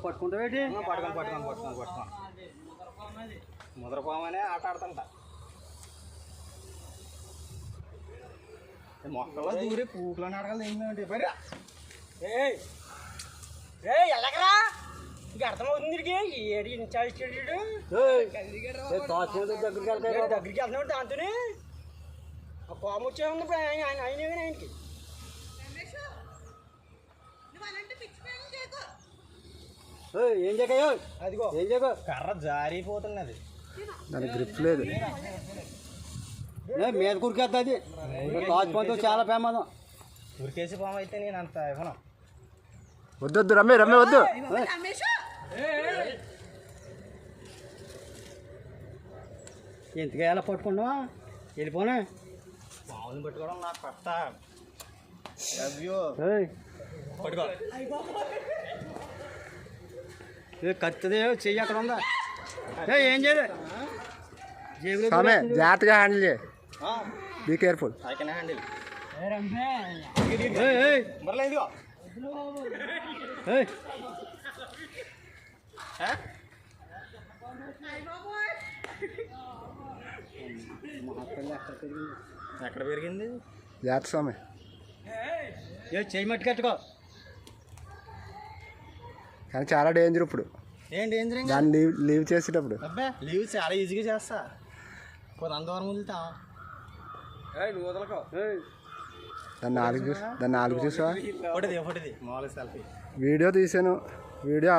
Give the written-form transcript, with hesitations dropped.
పట్టుకుంటావేటి? పట్టుకోను ముద్రపోమనే ఆట ఆడుతుంట మొక్కలో దూరి పూకులో అడగాలి ఏంటంటే బరి ఎలాగరా ఇంక అర్థమవుతుంది ఏడు దగ్గరికి వెళ్తున్నాడు దాంతోనే కోపం వచ్చే ఉంది ఇప్పుడు ఆయనకి ఏం చేయకయ్యో? అదిగో ఏం చేయకో? కర్ర జారిపోతున్నది, దానికి గ్రిప్ లేదు. మీద కురికేస్తుంది. తాచుకుంటూ చాలా ప్రమాదం. ఉరికేసి పాము అయితే నేను అంత ఇవ్వను. వద్దు రమ్మే వద్దు. ఎందుకు ఎలా పట్టుకున్నావా? వెళ్ళిపోనా? పాముని పట్టుకోవడం నాకు కొత్త. పట్టుకో కత్తిదే చెయ్యి అక్కడ ఉందా? ఏం చేయలే. స్వామి జాగ్రత్తగా హ్యాండిల్ చేయి. Be careful. I can handle. ఎక్కడ పెరిగింది? జాగ్రత్త స్వామి. చెయ్యి మట్టి కట్టుకో. కానీ చాలా డేంజర్ ఇప్పుడు. ఏం డేంజర్? దాన్ని లీవ్ చేసేటప్పుడు. అబ్బా లీవ్ చాలా ఈజీగా చేస్తా. కొంత అందవరం వదులుతా. నువ్వు వదలకో. దాన్ని నాలుగు చూసావా? ఫోటోది మామూలు సెల్ఫీ వీడియో తీసాను. వీడియో